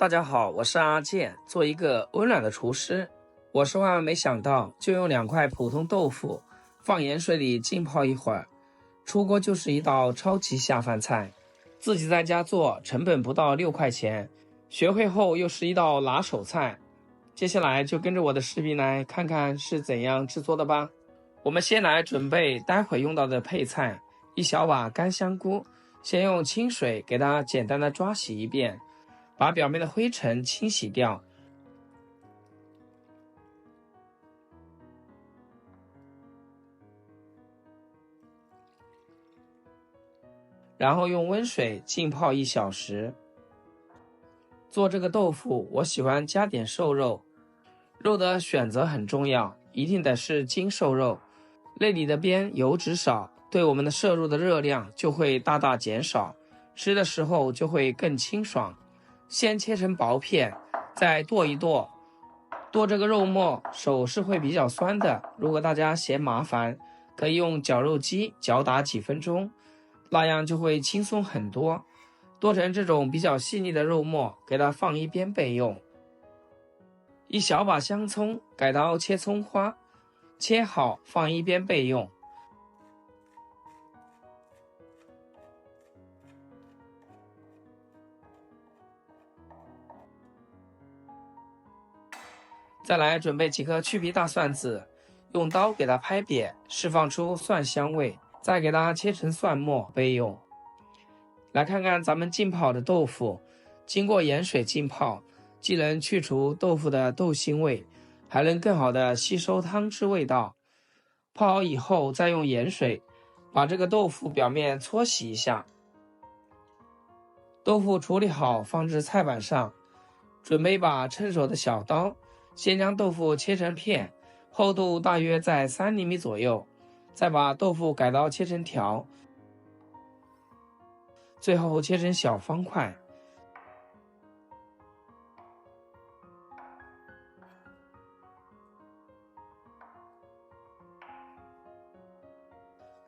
大家好，我是阿健，做一个温暖的厨师。我是万万没想到，就用2块普通豆腐放盐水里浸泡一会儿，出锅就是一道超级下饭菜。自己在家做，成本不到6块钱，学会后又是一道拿手菜。接下来就跟着我的视频来看看是怎样制作的吧。我们先来准备待会用到的配菜：1小把干香菇，先用清水给它简单的抓洗一遍，把表面的灰尘清洗掉，然后用温水浸泡1小时。做这个豆腐，我喜欢加点瘦肉，肉的选择很重要，一定得是精瘦肉，内里的边油脂少，对我们的摄入的热量就会大大减少，吃的时候就会更清爽。先切成薄片，再剁一剁。剁这个肉末，手是会比较酸的，如果大家嫌麻烦，可以用绞肉机绞打几分钟，那样就会轻松很多。剁成这种比较细腻的肉末，给它放一边备用。1小把香葱，改刀切葱花，切好放一边备用。再来准备几颗去皮大蒜子，用刀给它拍扁，释放出蒜香味，再给它切成蒜末备用。来看看咱们浸泡的豆腐，经过盐水浸泡，既能去除豆腐的豆腥味，还能更好的吸收汤汁味道。泡好以后，再用盐水把这个豆腐表面搓洗一下。豆腐处理好，放置菜板上，准备一把趁手的小刀，先将豆腐切成片，厚度大约在3厘米左右，再把豆腐改刀切成条，最后切成小方块。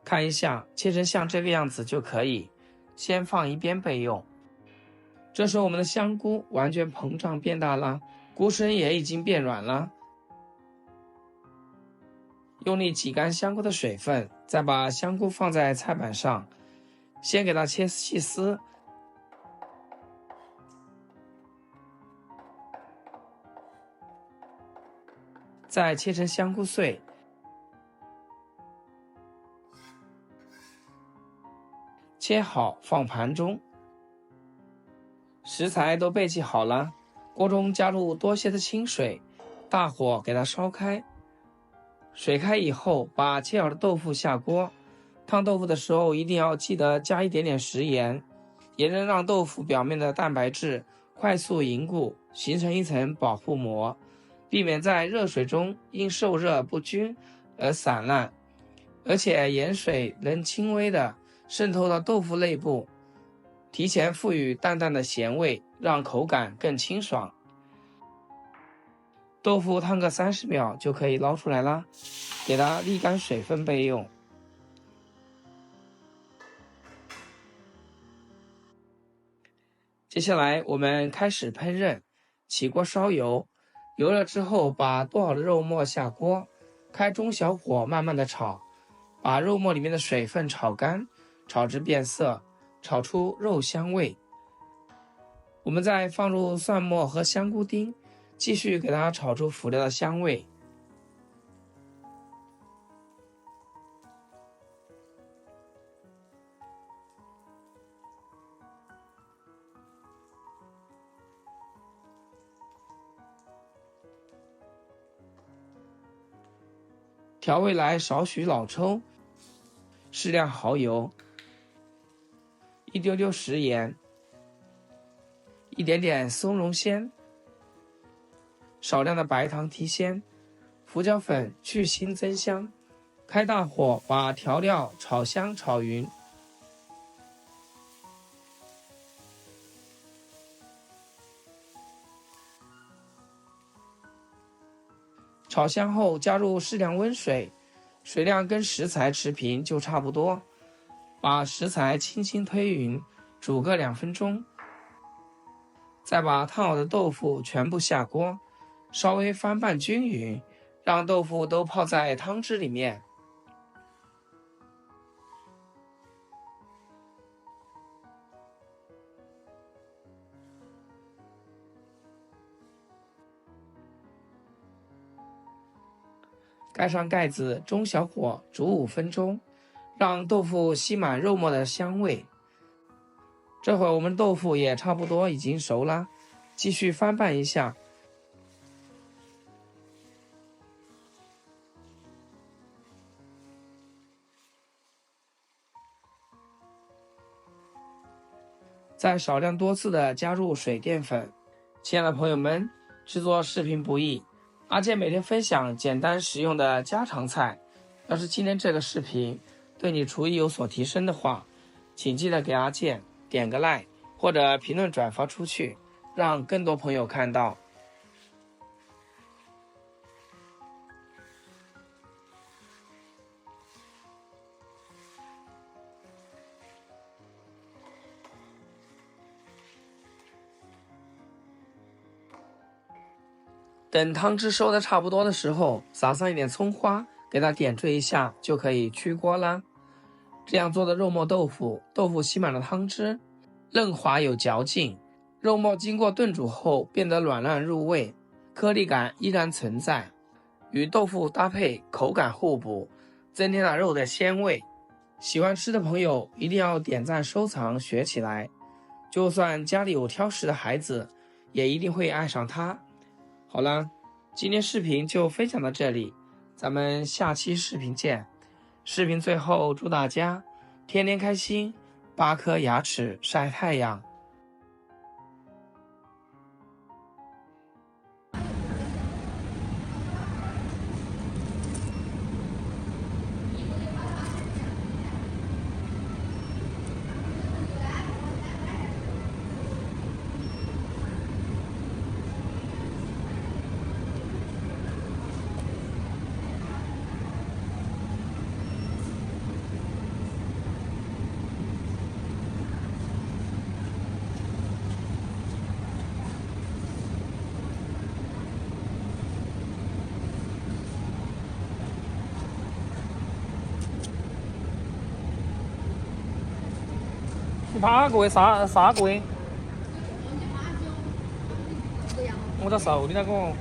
看一下，切成像这个样子就可以，先放一边备用。这时候我们的香菇完全膨胀变大了，菇身也已经变软了。用力挤干香菇的水分，再把香菇放在菜板上，先给它切细丝，再切成香菇碎，切好放盘中。食材都备齐好了，锅中加入多些的清水，大火给它烧开。水开以后，把切好的豆腐下锅，烫豆腐的时候一定要记得加一点点食盐，也能让豆腐表面的蛋白质快速凝固，形成一层保护膜，避免在热水中因受热不均而散烂。而且盐水能轻微的渗透到豆腐内部，提前赋予淡淡的咸味，让口感更清爽。豆腐烫个30秒就可以捞出来啦，给它沥干水分备用。接下来我们开始烹饪，起锅烧油，油热之后把剁好的肉末下锅，开中小火慢慢的炒，把肉末里面的水分炒干，炒至变色，炒出肉香味。我们再放入蒜末和香菇丁，继续给它炒出辅料的香味。调味来少许老抽，适量蚝油，一丢丢食盐，一点点松茸鲜，少量的白糖提鲜，胡椒粉去腥增香。开大火把调料炒香炒匀。炒香后加入适量温水，水量跟食材持平就差不多。把食材轻轻推匀，煮个2分钟。再把烫好的豆腐全部下锅，稍微翻拌均匀，让豆腐都泡在汤汁里面。盖上盖子，中小火煮5分钟，让豆腐吸满肉末的香味。这会儿我们豆腐也差不多已经熟了，继续翻拌一下。再少量多次的加入水淀粉。亲爱的朋友们，制作视频不易，阿健每天分享简单实用的家常菜。要是今天这个视频对你厨艺有所提升的话，请记得给阿健点个 like 或者评论转发出去，让更多朋友看到。等汤汁收的差不多的时候，撒上一点葱花，给它点缀一下，就可以出锅啦。这样做的肉末豆腐，豆腐吸满了汤汁，嫩滑有嚼劲，肉末经过炖煮后变得软烂入味，颗粒感依然存在，与豆腐搭配口感互补，增添了肉的鲜味。喜欢吃的朋友一定要点赞收藏学起来，就算家里有挑食的孩子，也一定会爱上它。好了，今天视频就分享到这里，咱们下期视频见。视频最后祝大家天天开心，8颗牙齿晒太阳。8个啥个？我在瘦，你那个。